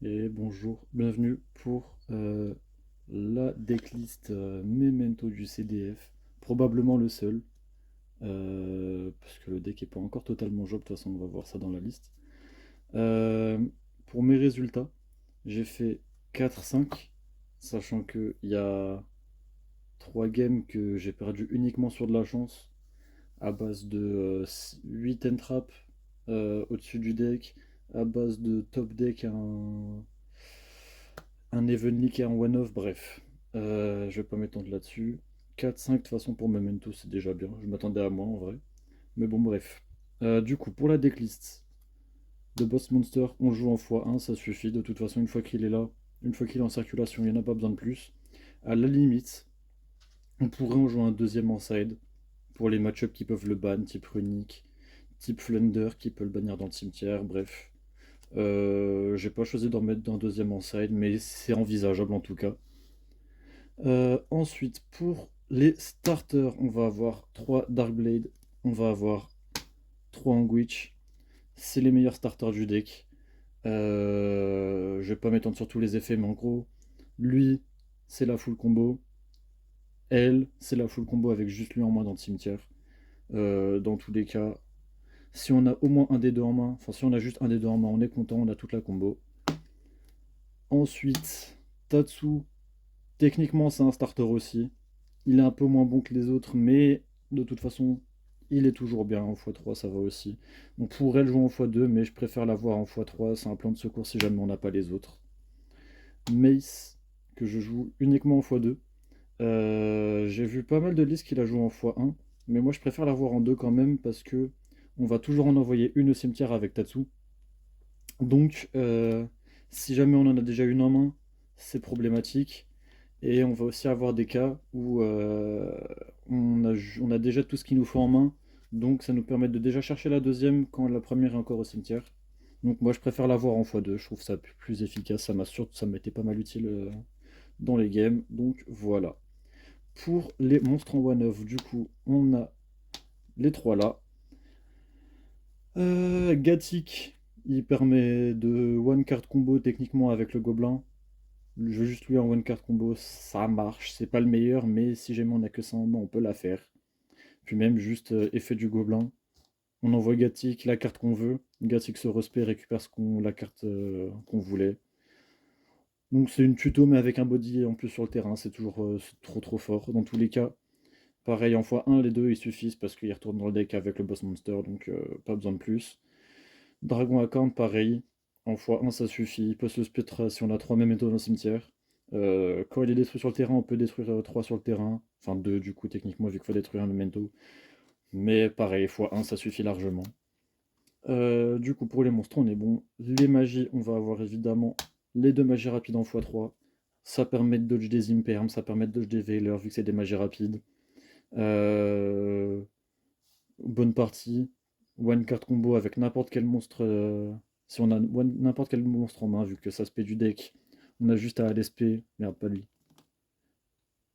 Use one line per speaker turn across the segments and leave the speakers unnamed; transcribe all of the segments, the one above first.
Et bonjour, bienvenue pour la decklist Memento du CDF. Probablement le seul, parce que le deck n'est pas encore totalement jouable, de toute façon on va voir ça dans la liste. Euh, pour mes résultats, j'ai fait 4-5, sachant qu'il y a 3 games que j'ai perdu uniquement sur de la chance, à base de 8 entrap au-dessus du deck, à base de top deck un Evenly qui est un one-off, bref. Je vais pas m'étendre là-dessus. 4-5 de toute façon pour Memento, c'est déjà bien. Je m'attendais à moins en vrai. Mais bon, bref. Du coup, pour la decklist de Boss Monster, on joue en x1, ça suffit. De toute façon, une fois qu'il est là, une fois qu'il est en circulation, il n'y en a pas besoin de plus. À la limite, on pourrait en jouer un deuxième en side pour les match-ups qui peuvent le ban, type Runic, type Flunder qui peut le bannir dans le cimetière, bref. J'ai pas choisi d'en mettre d'un deuxième en side, mais c'est envisageable en tout cas. Ensuite, pour les starters, on va avoir 3 Darkblade, on va avoir 3 Anguich. C'est les meilleurs starters du deck. Je vais pas m'étendre sur tous les effets, mais en gros, lui, c'est la full combo. Elle, c'est la full combo avec juste lui en main dans le cimetière. Dans tous les cas, si on a au moins un des deux en main, enfin si on a juste un des deux en main, on est content, on a toute la combo. Ensuite, Tatsu, techniquement c'est un starter aussi. Il est un peu moins bon que les autres, mais de toute façon, il est toujours bien. En x3, ça va aussi. On pourrait le jouer en x2, mais je préfère l'avoir en x3. C'est un plan de secours si jamais on n'a pas les autres. Mace, que je joue uniquement en x2. J'ai vu pas mal de listes qu'il a joué en x1, mais moi je préfère l'avoir en 2 quand même parce que on va toujours en envoyer une au cimetière avec Tatsu. Donc, si jamais on en a déjà une en main, c'est problématique. Et on va aussi avoir des cas où on a déjà tout ce qu'il nous faut en main. Donc ça nous permet de déjà chercher la deuxième quand la première est encore au cimetière. Donc moi je préfère l'avoir en x2, je trouve ça plus efficace, ça m'était pas mal utile dans les games. Donc voilà. Pour les monstres en one-off, du coup, on a les trois là. Gatik, il permet de one card combo techniquement avec le gobelin. Le jeu juste lui en one card combo, ça marche. C'est pas le meilleur, mais si jamais on a que ça en main, on peut la faire. Puis même juste effet du gobelin. On envoie Gatik la carte qu'on veut. Gatik se respect, récupère la carte qu'on voulait. Donc c'est une tuto mais avec un body en plus sur le terrain. C'est toujours c'est trop fort. Dans tous les cas, pareil en x1, les deux ils suffisent parce qu'ils retournent dans le deck avec le boss monster. Donc pas besoin de plus. Dragon à corne, pareil. En x1 ça suffit. Il peut se split si on a 3 mêmes méthodes dans le cimetière. Quand il est détruit sur le terrain, on peut détruire 3 sur le terrain. Enfin 2 du coup techniquement vu qu'il faut détruire un memento. Mais pareil, x1 ça suffit largement. Du coup pour les monstres on est bon. Les magies, on va avoir évidemment les deux magies rapides en x3. Ça permet de dodge des impermes, ça permet de dodge des veilers vu que c'est des magies rapides. Euh, Bonne partie. One card combo avec n'importe quel monstre. Si on a n'importe quel monstre en main, vu que ça se paie du deck, on a juste à aller spé. Merde, pas lui.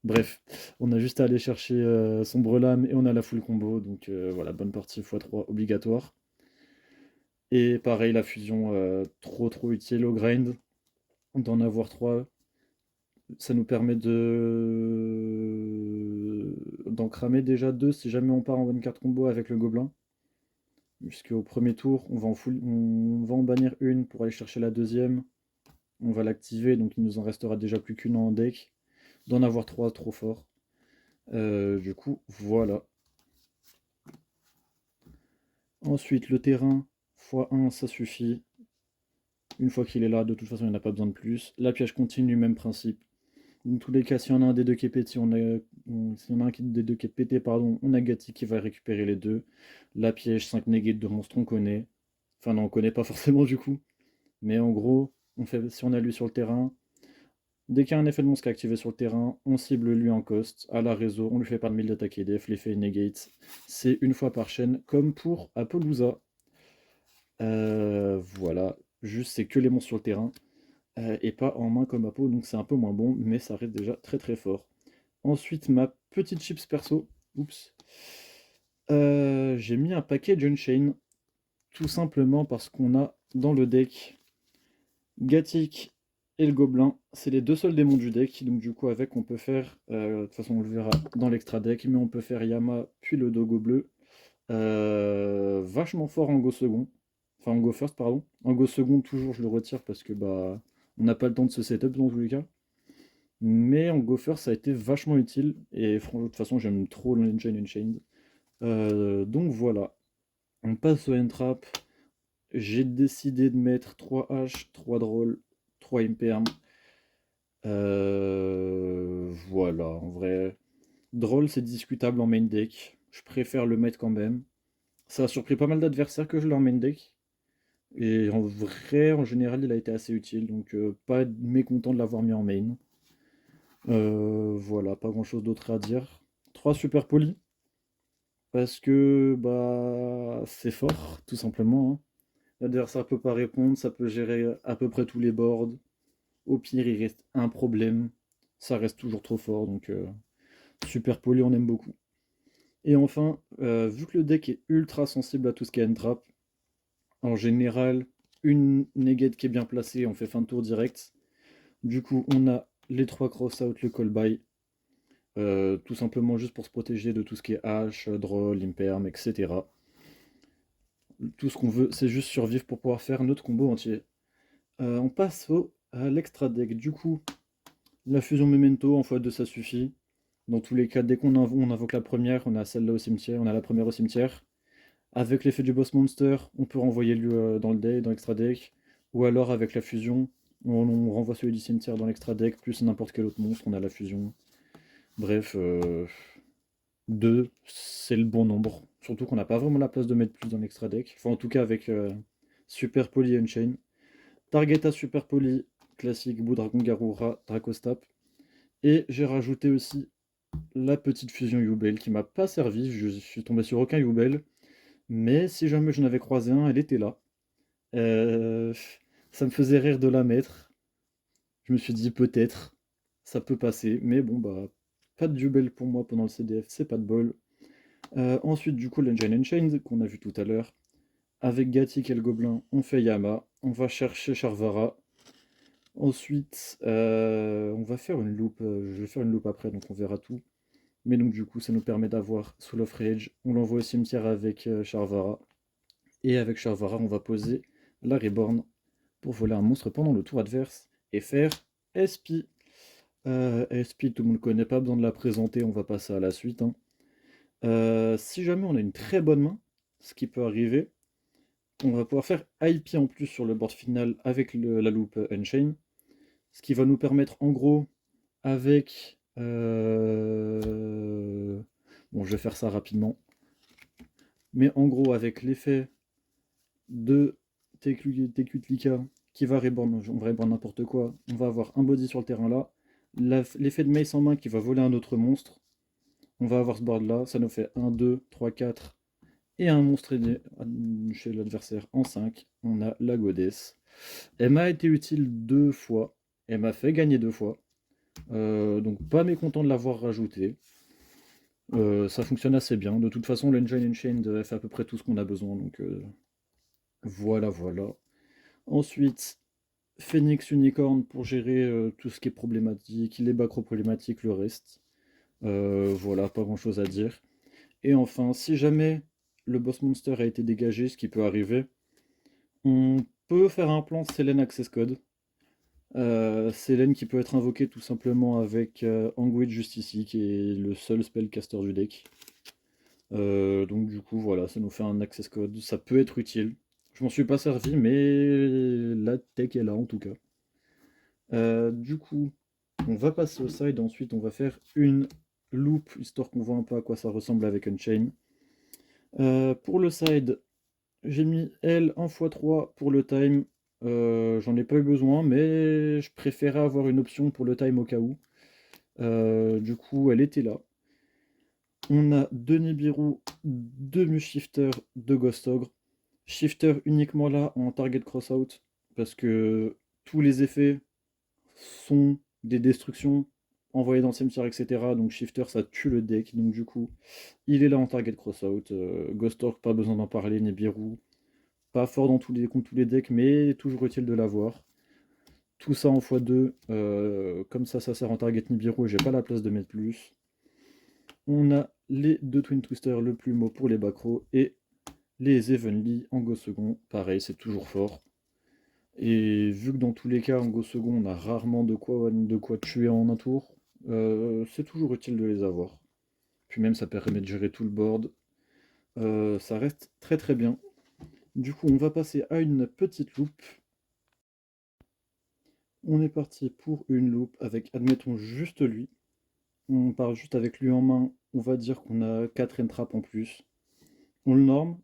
Bref, on a juste à aller chercher Sombre Lame et on a la full combo. Donc voilà, bonne partie x3 obligatoire. Et pareil, la fusion trop utile au grind. D'en avoir 3, ça nous permet d'en cramer déjà 2 si jamais on part en one card combo avec le gobelin. Puisqu'au premier tour, on va en bannir une pour aller chercher la deuxième. On va l'activer, donc il nous en restera déjà plus qu'une en deck. D'en avoir 3, trop fort. Du coup, voilà. Ensuite, le terrain, x1, ça suffit. Une fois qu'il est là, de toute façon, il n'y en a pas besoin de plus. La piège continue, même principe. Dans tous les cas, si on a un des deux qui est pété, si on a un des deux qui est pété, pardon, on a Gatti qui va récupérer les deux. La piège, 5 negate de monstre, on connaît. Enfin non, on connaît pas forcément du coup. Mais en gros, si on a lui sur le terrain, dès qu'il y a un effet de monstre qui est activé sur le terrain, on cible lui en cost, à la réseau, on lui fait pas de 1000 d'attaque EDF, l'effet negate. C'est une fois par chaîne, comme pour Apollousa. Voilà, juste c'est que les monstres sur le terrain, et pas en main comme Apo, donc c'est un peu moins bon, mais ça reste déjà très fort. Ensuite, ma petite chips perso, oups, j'ai mis un paquet d'Unchain, tout simplement parce qu'on a dans le deck Gattic et le Gobelin, c'est les deux seuls démons du deck, donc du coup avec on peut faire, de toute façon on le verra dans l'extra deck, mais on peut faire Yama puis le Dogo bleu. Vachement fort en go second, enfin en go first pardon. En go second toujours je le retire parce que bah on n'a pas le temps de se setup dans tous les cas. Mais en go first ça a été vachement utile, et franchement de toute façon j'aime trop l'Engine Unchained. Donc voilà, on passe au Entrap. J'ai décidé de mettre 3 H, 3 Droll, 3 Imperm. Voilà, en vrai. Droll, c'est discutable en main deck. Je préfère le mettre quand même. Ça a surpris pas mal d'adversaires que je l'ai en main deck. Et en vrai, en général, il a été assez utile. Donc, pas mécontent de l'avoir mis en main. Voilà, pas grand chose d'autre à dire. 3 super polis. Parce que bah c'est fort, tout simplement, hein. L'adversaire peut pas répondre, ça peut gérer à peu près tous les boards. Au pire, il reste un problème. Ça reste toujours trop fort, donc super poli, on aime beaucoup. Et enfin, vu que le deck est ultra sensible à tout ce qui est entrap, en général, une negate qui est bien placée, on fait fin de tour direct. Du coup, on a les 3 cross-out, le call-by, tout simplement juste pour se protéger de tout ce qui est hache, draw, imperm, etc. Tout ce qu'on veut, c'est juste survivre pour pouvoir faire notre combo entier. On passe à l'extra deck. Du coup, la fusion Memento en x2 ça suffit. Dans tous les cas, dès qu'on on invoque la première, on a celle-là au cimetière, on a la première au cimetière. Avec l'effet du boss monster, on peut renvoyer lui dans le deck, dans l'extra deck. Ou alors avec la fusion, on renvoie celui du cimetière dans l'extra deck, plus n'importe quel autre monstre, on a la fusion. Bref, 2, c'est le bon nombre. Surtout qu'on n'a pas vraiment la place de mettre plus dans l'extra deck. Enfin, en tout cas, avec Super Poly et Unchain. Target à Super Poly, classique, Boudragon, Garura, Dracostap. Et j'ai rajouté aussi la petite fusion Yubel qui m'a pas servi. Je suis tombé sur aucun Yubel. Mais si jamais j'en avais croisé un, elle était là. Euh, Ça me faisait rire de la mettre. Je me suis dit peut-être, ça peut passer. Mais bon, bah, pas de Yubel pour moi pendant le CDF, c'est pas de bol. Ensuite, du coup, l'Engine Unchained, qu'on a vu tout à l'heure. Avec Gatik et le Gobelin, on fait Yama. On va chercher Charvara. Ensuite, on va faire une loupe. Je vais faire une loupe après, donc on verra tout. Mais donc, du coup, ça nous permet d'avoir Soul of Rage. On l'envoie au cimetière avec Charvara. Et avec Charvara, on va poser la Reborn pour voler un monstre pendant le tour adverse et faire SP. SP, tout le monde ne connaît, pas besoin de la présenter, on va passer à la suite, hein. Si jamais on a une très bonne main, ce qui peut arriver, on va pouvoir faire IP en plus sur le board final avec la loupe Unchain, ce qui va nous permettre en gros avec... Bon, je vais faire ça rapidement. Mais en gros, avec l'effet de Tekutlika qui va reborn, on va reborn n'importe quoi, on va avoir un body sur le terrain là, l'effet de mace en main qui va voler un autre monstre, on va avoir ce board là, ça nous fait 1, 2, 3, 4, et un monstre aidé chez l'adversaire en 5, on a la Goddess. Elle m'a été utile 2 fois, elle m'a fait gagner 2 fois, donc pas mécontent de l'avoir rajouté. Ça fonctionne assez bien, de toute façon l'Engine Unchained fait à peu près tout ce qu'on a besoin, donc voilà voilà. Ensuite, Phoenix Unicorn pour gérer tout ce qui est problématique, les macro problématiques, le reste. Voilà, pas grand chose à dire. Et enfin, si jamais le boss monster a été dégagé, ce qui peut arriver, on peut faire un plan Selene Access Code. Selene qui peut être invoqué tout simplement avec Anguid juste ici, qui est le seul spellcaster du deck. Donc du coup, voilà, ça nous fait un Access Code. Ça peut être utile. Je m'en suis pas servi, mais la tech est là en tout cas. Du coup, on va passer au side, ensuite on va faire une loop, histoire qu'on voit un peu à quoi ça ressemble avec Unchain. Pour le side, j'ai mis L 1x3 pour le time. J'en ai pas eu besoin, mais je préférais avoir une option pour le time au cas où. Du coup, elle était là. On a 2 Nibiru, 2 Mushifter, 2 Ghost Ogre. Shifter uniquement là en target crossout, parce que tous les effets sont des destructions envoyées dans le cimetière, etc. Donc Shifter, ça tue le deck. Donc du coup, il est là en target crossout. Ghost Orc, pas besoin d'en parler. Nibiru, pas fort dans contre tous les decks, mais toujours utile de l'avoir. Tout ça en x2, comme ça sert en target Nibiru et j'ai pas la place de mettre plus. On a les deux Twin Twisters, le plumeau pour les backrows et les Evenly en go second. Pareil, c'est toujours fort. Et vu que dans tous les cas, en go second, on a rarement de quoi tuer en un tour, c'est toujours utile de les avoir. Puis même, ça permet de gérer tout le board. Ça reste très très bien. Du coup, on va passer à une petite loupe. On est parti pour une loupe avec, admettons, juste lui. On part juste avec lui en main. On va dire qu'on a 4 entraps en plus. On le norme.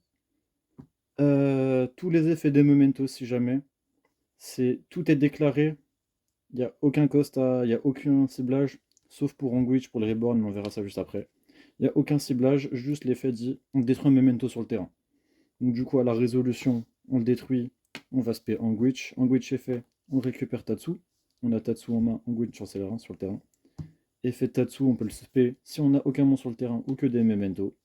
Tous les effets des mementos, si jamais. Tout est déclaré. Il n'y a aucun cost il n'y a aucun ciblage. Sauf pour Anguich, pour le reborn, mais on verra ça juste après. Il n'y a aucun ciblage, juste l'effet dit on détruit un memento sur le terrain. Donc du coup, à la résolution, on le détruit, on va spé Anguich. Anguich est fait, on récupère Tatsu. On a Tatsu en main, Anguich sur le terrain. Effet Tatsu, on peut le spé si on n'a aucun monstre sur le terrain ou que des mementos.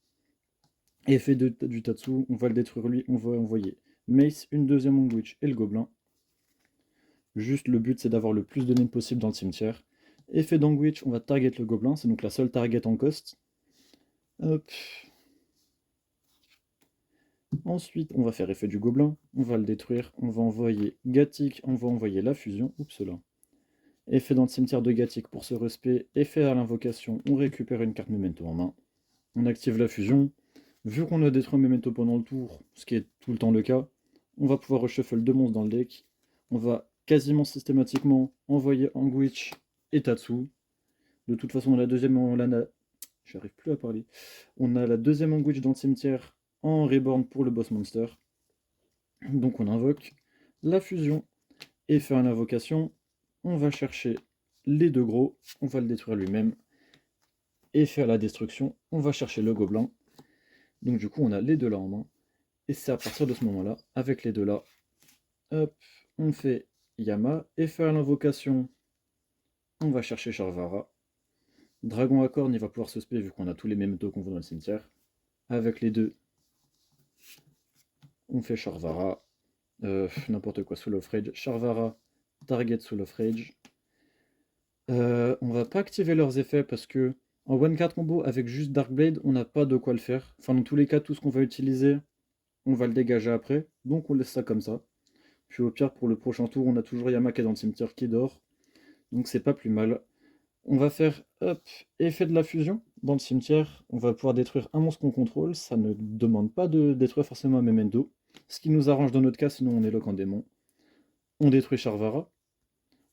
Effet du Tatsu, on va le détruire lui, on va envoyer Mace, une deuxième Anguich et le gobelin. Juste le but c'est d'avoir le plus de names possible dans le cimetière. Effet d'Anguich, on va target le gobelin, c'est donc la seule target en cost. Hop. Ensuite, on va faire effet du gobelin, on va le détruire, on va envoyer Gatik, on va envoyer la fusion. Oups là. Effet dans le cimetière de Gatik pour se respect, effet à l'invocation, on récupère une carte memento en main. On active la fusion. Vu qu'on a détruit un memento pendant le tour, ce qui est tout le temps le cas, on va pouvoir reshuffle 2 monstres dans le deck. On va quasiment systématiquement envoyer Anguich et Tatsu. De toute façon, la deuxième, j'arrive plus à parler. On a la deuxième Anguich dans le cimetière en reborn pour le boss monster. Donc on invoque la fusion et faire une invocation. On va chercher les deux gros, on va le détruire lui-même et faire la destruction. On va chercher le gobelin. Donc du coup on a les deux là en main. Et c'est à partir de ce moment-là, avec les deux là, hop, on fait Yama et faire l'invocation. On va chercher Charvara. Dragon à corne, il va pouvoir se spé vu qu'on a tous les mêmes dos qu'on voit dans le cimetière. Avec les deux, on fait Charvara. N'importe quoi, Soul of Rage. Charvara, target Soul of Rage. On va pas activer leurs effets parce que en one card combo avec juste Darkblade, on n'a pas de quoi le faire. Enfin, dans tous les cas, tout ce qu'on va utiliser, on va le dégager après. Donc on laisse ça comme ça. Puis au pire, pour le prochain tour, on a toujours Yama qui est dans le cimetière qui dort. Donc c'est pas plus mal. On va faire hop, effet de la fusion dans le cimetière. On va pouvoir détruire un monstre qu'on contrôle. Ça ne demande pas de détruire forcément un memento. Ce qui nous arrange dans notre cas, sinon on est lock en démon. On détruit Charvara.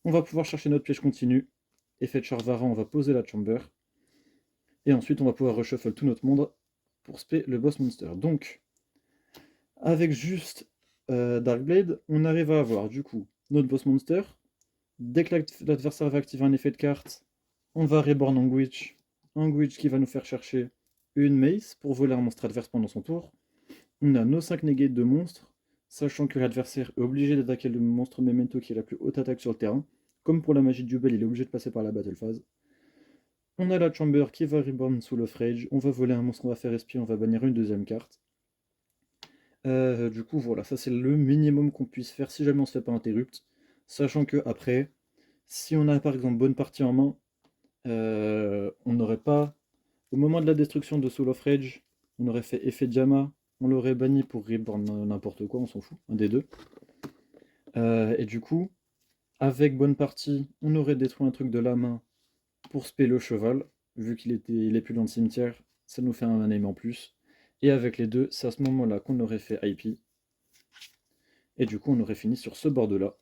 On va pouvoir chercher notre piège continu. Effet de Charvara, on va poser la chamber. Et ensuite, on va pouvoir reshuffle tout notre monde pour spé le boss monster. Donc, avec juste Darkblade, on arrive à avoir du coup notre boss monster. Dès que l'adversaire va activer un effet de carte, on va reborn Anguich. Anguich qui va nous faire chercher une mace pour voler un monstre adverse pendant son tour. On a nos 5 negates de monstres, sachant que l'adversaire est obligé d'attaquer le monstre Memento qui est la plus haute attaque sur le terrain. Comme pour la magie de Jubel, il est obligé de passer par la battle phase. On a la Chamber qui va reborn Soul of Rage. On va voler un monstre, on va faire espion, on va bannir une deuxième carte. Du coup, voilà, ça c'est le minimum qu'on puisse faire si jamais on se fait pas interrupt. Sachant que après, si on a par exemple bonne partie en main, on n'aurait pas, au moment de la destruction de Soul of Rage, on aurait fait effet Diama, on l'aurait banni pour reborn n'importe quoi, on s'en fout, un des deux. Et du coup, avec bonne partie, on aurait détruit un truc de la main pour spé le cheval, vu il est plus dans le cimetière, ça nous fait un name en plus. Et avec les deux, c'est à ce moment-là qu'on aurait fait IP. Et du coup, on aurait fini sur ce board-là.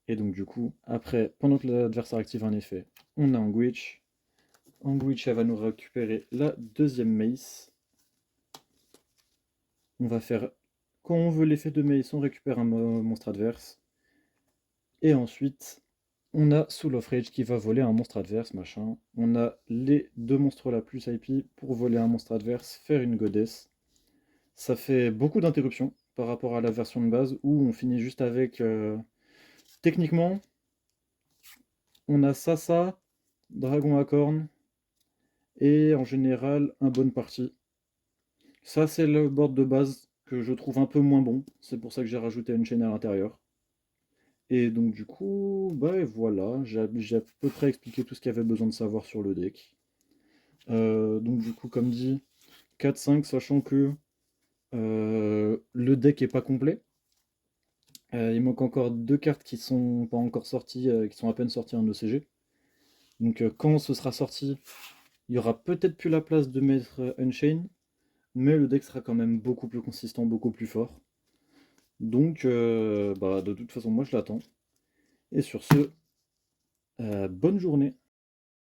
Et donc du coup, après, pendant que l'adversaire active un effet, on a Anguich. Anguich, elle va nous récupérer la deuxième mace. On va faire, quand on veut l'effet de mace, on récupère un monstre adverse. Et ensuite, on a Soul of Rage qui va voler un monstre adverse, machin. On a les deux monstres là plus IP pour voler un monstre adverse, faire une goddess. Ça fait beaucoup d'interruptions par rapport à la version de base où on finit juste avec... Techniquement, on a ça, Dragon à corne, et en général, un bonne partie. Ça, c'est le board de base que je trouve un peu moins bon. C'est pour ça que j'ai rajouté une chaîne à l'intérieur. Et donc du coup, bah voilà, j'ai à peu près expliqué tout ce qu'il y avait besoin de savoir sur le deck. Donc du coup, comme dit, 4-5, sachant que le deck est pas complet. Il manque encore deux cartes qui sont pas encore sorties, qui sont à peine sorties en ECG. Donc quand ce sera sorti, il y aura peut-être plus la place de mettre Unchain, mais le deck sera quand même beaucoup plus consistant, beaucoup plus fort. Donc bah, de toute façon, moi je l'attends. Et sur ce, bonne journée.